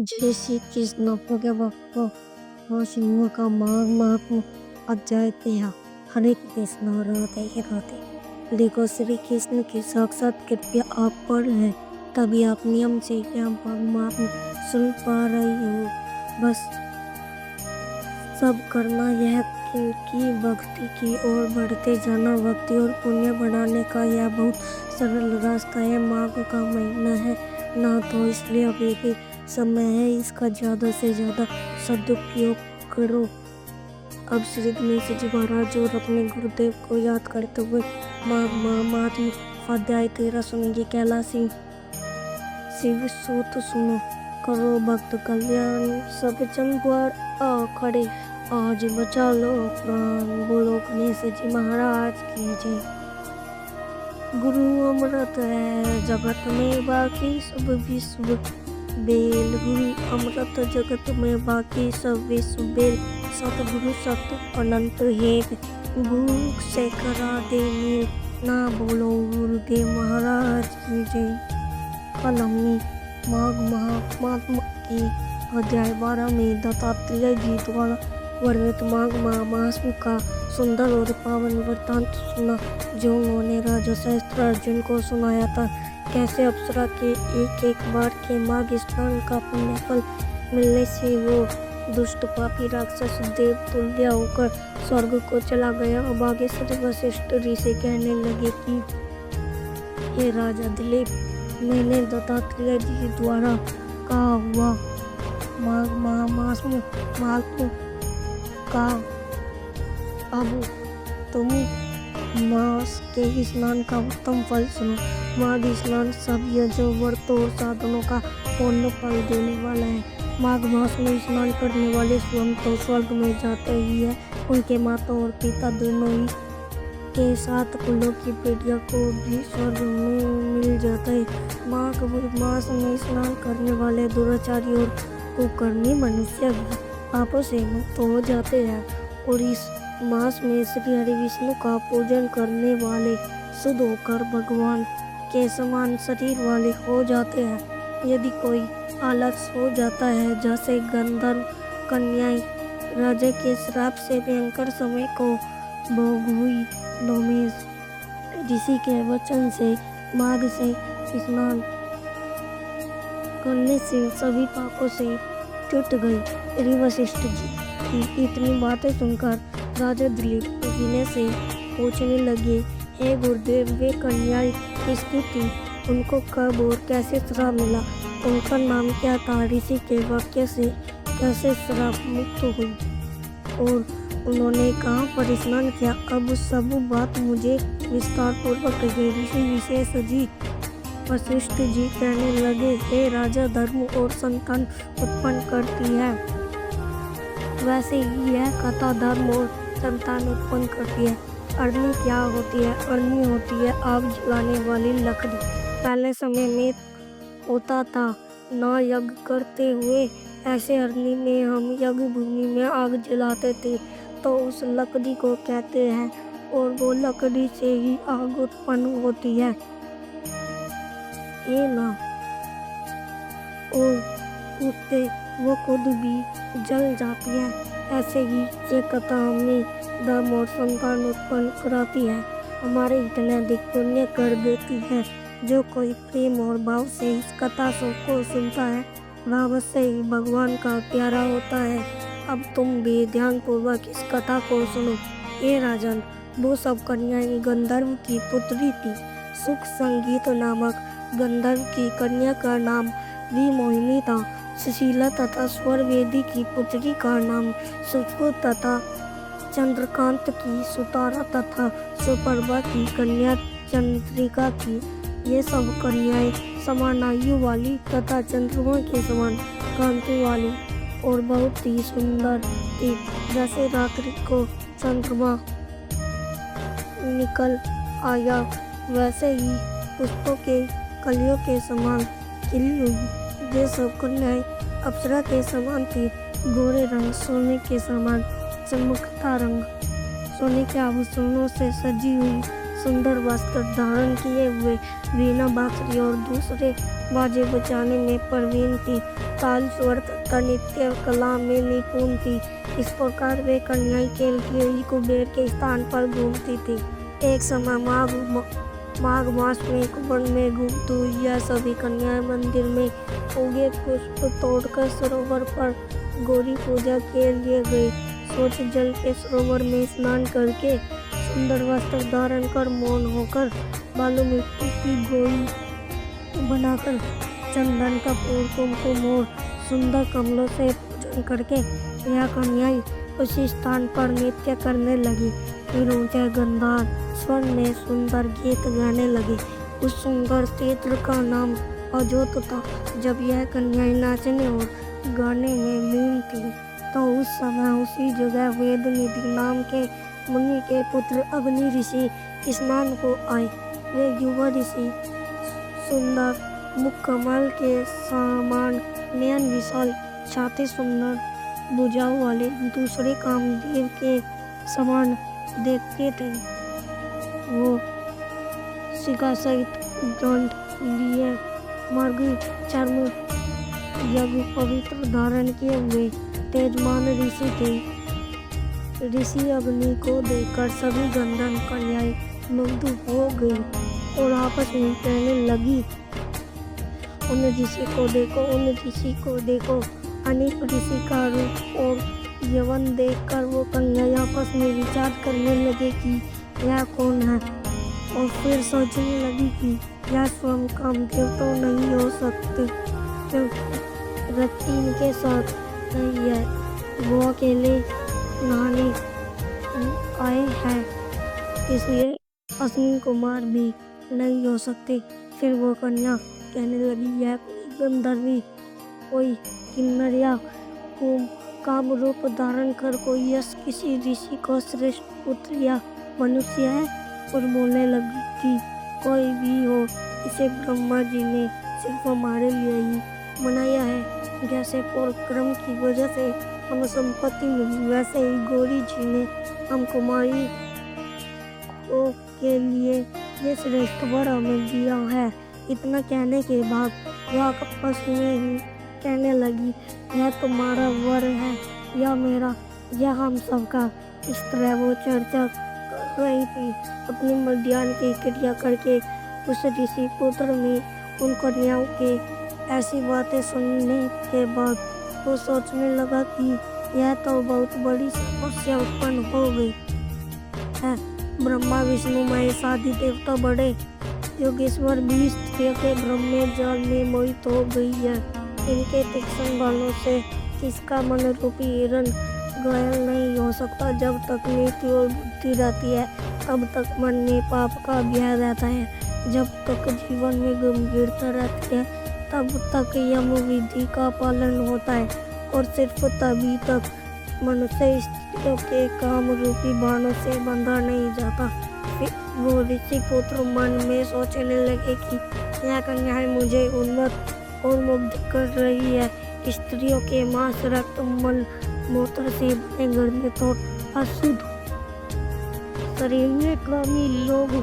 जय श्री कृष्ण भगवतो शिव का माघ महात्म अध्याय 13। हरे कृष्ण राधे राधे। देखो श्री कृष्ण की साक्षात कृपया आप पर है, तभी आप नियम से क्या माघ महात्म सुन पा रही हो। बस सब करना यह कि भक्ति की ओर बढ़ते जाना। भक्ति और पुण्य बढ़ाने का यह बहुत सरल रास्ता है। माघ का महीना है ना, तो इसलिए अभी भी समय है, इसका ज़्यादा से ज़्यादा सदुपयोग करो। अब श्री गणेश जी महाराज और अपने गुरुदेव को याद करते हुए माघ महात्म अध्याय 13 सुनेंगे। कैलाशी शिव सूत सुनो, करो भक्त कल्याण, सब जन द्वार आ खड़े, आज बचा लो प्राण। बोलो गणेश जी महाराज की जय। गुरु अमृत है जगत में बाकी सब विश्व बेल, गुरु अमृत जगत में बाकी सब विश्व बेल। सतगुरु सत अनंत हेत, भूख से करा दे नील, ना बोलो गुरुदेव महाराज की जय। कल हमने माघ महात्म की अध्याय 12 में दत्तात्रेय जी द्वारा वर्णित माघ महात्म का सुंदर और पावन वृत्तांत सुना, जो उन्होंने राजा सहस्त्र अर्जुन को सुनाया था। कैसे अप्सरा के एक बार के माघ स्नान का पुण्य फल मिलने से वो दुष्ट पापी राक्षस देव तुल्य होकर स्वर्ग को चला गया। अब आगे श्री वशिष्ठ ऋषि कहने लगे कि हे राजा दिलीप, मैंने दत्तात्रेय जी द्वारा कहा हुआ माघ महात्म का अब तुम मास के स्नान का उत्तम फल सुनो। माघ स्नान सब यज्ञों व्रतों और साधनों का पूर्ण फल देने वाला है। माघ मास में स्नान करने वाले स्वयं तो स्वर्ग में जाते ही है, उनके माता और पिता दोनों ही के साथ कुलों की पीढ़ियों को भी स्वर्ग में मिल जाता है। माघ मास में स्नान करने वाले दुराचारी और कुकर्मी मनुष्य भी पापों से मुक्त हो जाते हैं, और इस मास में श्री हरि विष्णु का पूजन करने वाले शुद्ध होकर भगवान के समान शरीर वाले हो जाते हैं। यदि कोई आलस हो जाता है, जैसे गंधर्व कन्याएं राजा के श्राप से भयंकर समय को भोग हुई, लोमेश ऋषि के वचन से माघ से स्नान करने से सभी पापों से छूट गई। श्री वशिष्ठ जी की इतनी बातें सुनकर राजा दिलीप विनय से पूछने लगे, हे गुरुदेव, वे कन्याएं किसकी थी? उनको कब और कैसे श्राप मिला? उनका नाम क्या था? ऋषि के वाक्य से कैसे श्राप मुक्त हुई और उन्होंने कहाँ पर स्नान किया? अब सब बात मुझे विस्तार पूर्वक कहिए। ऋषि विशेष जी वशिष्ठ जी कहने लगे, हे राजा, धर्म और संतान उत्पन्न करती है, वैसे ही यह कथा धर्म और संतान उत्पन्न करती है। अग्नि क्या होती है? अग्नि होती है आग जलाने वाली लकड़ी। पहले समय में होता था ना यज्ञ करते हुए, ऐसे अग्नि में हम यज्ञ भूमि में आग जलाते थे, तो उस लकड़ी को कहते हैं, और वो लकड़ी से ही आग उत्पन्न होती है। ये ना और उससे वो खुद भी जल जाती है। ऐसे ही ये कथा हमें धर्म और संतान उत्पन्न कराती है, हमारे इतने अधिक पुण्य कर देती है। जो कोई प्रेम और भाव से इस कथा को सुनता है, वह अवश्य ही भगवान का प्यारा होता है। अब तुम भी ध्यान पूर्वक इस कथा को सुनो। ये राजन, वो सब कन्याएं गंधर्व की पुत्री थी। सुख संगीत नामक गंधर्व की कन्या का नाम विमोहिनी था। सुशीला तथा स्वरवेदी की पुत्री का नाम सुष्फु तथा चंद्रकांत की सुतारा तथा सुप्रभा की कन्या चंद्रिका थी। ये सब कन्याएं समान आयु वाली तथा चंद्रमा के समान कांति वाली और बहुत ही सुंदर थी। जैसे रात्रि को चंद्रमा निकल आया, वैसे ही पुष्पों के कलियों के समान खिली हुई। ये सब कन्याएं अप्सरा के समान थी। गोरे रंग, सोने के समान चमकता रंग, सोने के आभूषणों से सजी हुई, सुंदर वस्त्र धारण किए हुए, वीणा बांसुरी और दूसरे बाजे बजाने में प्रवीण थी, ताल स्वर तथा नृत्य कला में निपुण थी। इस प्रकार वे कन्याएं खेल के कुबेर के स्थान पर घूमती थी। एक समय माघ मास में वन में घूमती हुई यह सभी कन्याएं मंदिर में उगे पुष्प तोड़कर सरोवर पर गौरी पूजा के लिए गई। स्वच्छ जल के सरोवर में स्नान करके सुंदर वस्त्र धारण कर मौन होकर बालू मिट्टी की गोई बनाकर चंदन कपूर कुमकुम और सुंदर कमलों से पूजन करके यह कन्याएं उसी स्थान पर नृत्य करने लगी। फिर ऊंचे गंधार स्वर में सुंदर गीत गाने लगी। उस सुंदर क्षेत्र का नाम अजोत था। जब यह कन्याएं नाचने और गाने में लीन थी तो उस समय उसी जगह वेदनिधि नाम के मुनि के पुत्र अग्नि ऋषि स्नान को आए। वे युवा ऋषि सुंदर मुख कमल के समान, नयन विशाल, छाती सुंदर भुजाओं वाले, दूसरे कामदेव के समान देखते थे। वो शिखा सहित दंड लिए मृग चर्म यज्ञ पवित्र धारण किए हुए तेजमान ऋषि थे। ऋषि अग्नि को देखकर सभी गंधर्व कन्याएं मुग्ध हो गई और आपस में कहने लगी, उन ऋषि को देखो, उन ऋषि को देखो। अनेक ऋषि का रूप और यौवन देखकर वो कन्याएं आपस में विचार करने लगे कि यह कौन है, और फिर सोचने लगी कि यह स्वयं कामदेव तो नहीं हो सकते, क्योंकि रति इनके साथ नहीं है। वो अकेले नहाने आए हैं, इसलिए अश्विनी कुमार भी नहीं हो सकते। फिर वो कन्या कहने लगी, यह कोई गंधर्वी, कोई किन्नर या काम रूप धारण कर कोई यश किसी ऋषि को श्रेष्ठ पुत्र या मनुष्य है। और बोलने लगी कि कोई भी हो, इसे ब्रह्मा जी ने सिर्फ हमारे लिए ही बनाया है। जैसे पराक्रम की वजह से हमें संपत्ति मिली, वैसे ही गौरी जी ने हम कुमारी के लिए ये श्रेष्ठ वर हमें दिया है। इतना कहने के बाद वह आपस में ही कहने लगी, यह तुम्हारा वर है या मेरा, यह हम सबका। इस तरह वो चर्चा कर रही थी। अपनी मध्याह्न की क्रिया करके उस ऋषि पुत्र में उन कन्याओं के ऐसी बातें सुनने के बाद वो सोचने लगा कि यह तो बहुत बड़ी समस्या उत्पन्न हो गई है। ब्रह्मा विष्णु महेश आदि देवता बड़े योगेश्वर भी स्त्रियों के ब्रह्म जाल में मोहित हो गई है। इनके तीक्ष्ण बालों से किसका मन रूपी हिरण घायल नहीं हो सकता। जब तक नीति और बुद्धि रहती है तब तक मन में पाप का भय रहता है। जब तक जीवन में गंभीरता रहती है तब तक यम विधि का पालन होता है, और सिर्फ तभी तक मनुष्य स्त्रियों के काम रूपी बाणों से बंधा नहीं जाता। फिर वो ऋषि पुत्र मन में सोचने लगे कि यह कन्याएं मुझे उन्मत्त और मुग्ध कर रही है। स्त्रियों के मांस, रक्त, मल मूत्र से बने गर्म तो अशुद्ध शरीर में कामी लोग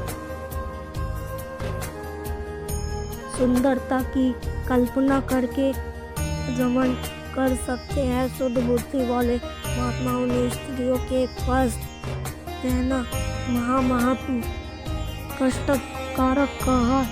सुंदरता की कल्पना करके रमण कर सकते हैं। शुद्ध बुद्धि वाले महात्माओं ने स्त्रियों के पास रहना महापाप कष्टकारक कहा।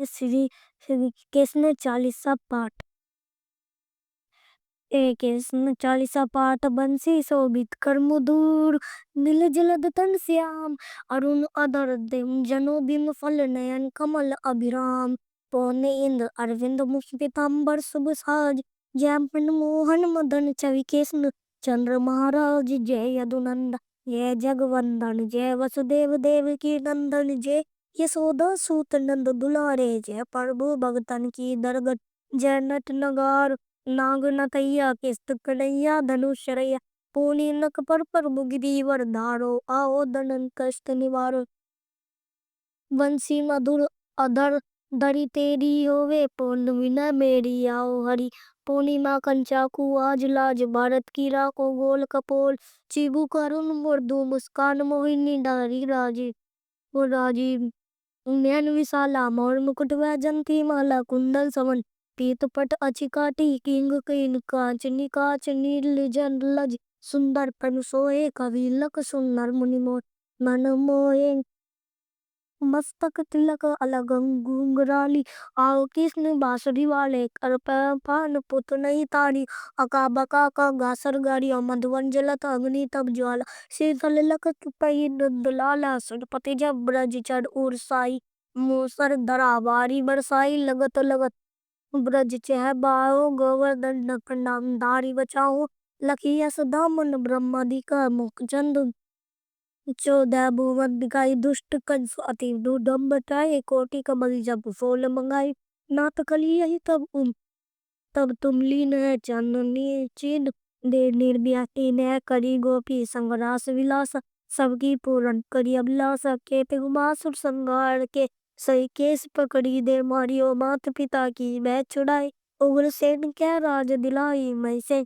श्री श्री कृष्ण चालीसा पाठ। एक कृष्ण चालीसा पाठ बंसी शोभित कर मधुर नील जलद तन श्याम अरुण अधर देम जनो बिम फल नयन कमल अभिराम पौने इंद्र अरविंद मुख पीतांबर शुभ साज जय मोहन मदन छवि कृष्ण चंद्र महाराज जय यदुनंद जय जगवंदन जय वसुदेव देव की नंदन जय यशोदा सूत नंद दुलारे जय प्रभु भगतन की दरगत जय नट नगार नाग नथैया किस्त कन्हैया धनुष रैया पूनी नक पर मुगिरीवर धारो आओ दनन कष्ट निवारो बंसी मधुर अधर धरी तेरी होवे पूर्ण विनय मेरी आओ हरि पूर्णिमा कंचाकू आज लाज भारत की राखो गोल कपोल चिबू करुण मुर्दु मुस्कान मोहिनी डारी राजी वो राजी नैन विशाला मोर मुकुट वैजंती माला कुंडल समन पीत पट अचिकाटी किंग कीन कांच निकाच नील जन लज सुंदर पन सोए कवि लक सुंदर मुनि मोर मन मोए मस्तक तिलक अलग घुंघराली आओ कृष्ण बांसुरी वाले कर पान पुत नहीं तारी अका बका का गासर गाड़ी और मधुवन जलत अग्नि तब ज्वाला शीतल लक पई नंद लाला सुरपति जब ब्रज चढ़ उरसाई मूसर धरा बारी बरसाई लगत लगत ब्रज चह बाओ गोवर्धन नक नाम धारी बचाओ लखियस दामन ब्रह्मादि मुख चंद 14 भुवन दिखाई दुष्ट कंस अति दुर्दम बटाए कोटि कमल जब फूल मंगाई नाथ कली यही तब तुम लीन है चांदनी चीन दे निर्व्याती ने करी गोपी संगरास विलास सबकी पूर्ण करी अभिलाषा के पिगुमासुर संगार के सही केस पकड़ी दे मारियो मात पिता की मैं छुड़ाई उग्र सेन के राज दिलाई मैं से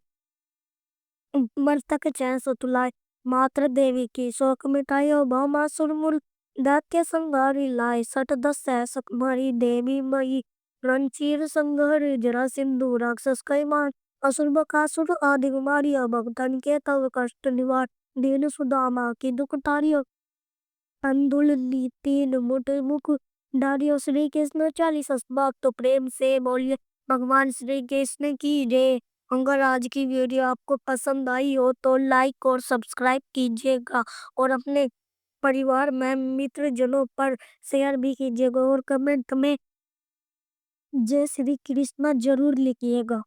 मस्तक चैन सुतुलाय मात्र देवी की शोक मिटायो भौमासुर मूल दैत्य संगारी लाए सठ दस सहस मारी देवी मई रणचीर संघर जरा सिंधु राक्षस कैमान असुर बकासुर आदि मारिया भक्तन के तव कष्ट निवार दीन सुदामा की दुख तारियो अंधुल ली तीन मुठ मुख डारियो श्री कृष्ण 40 बात तो प्रेम से बोलिए भगवान श्री कृष्ण की जय। अगर आज की वीडियो आपको पसंद आई हो तो लाइक और सब्सक्राइब कीजिएगा और अपने परिवार में मित्र जनों पर शेयर भी कीजिएगा और कमेंट में जय श्री कृष्ण जरूर लिखिएगा।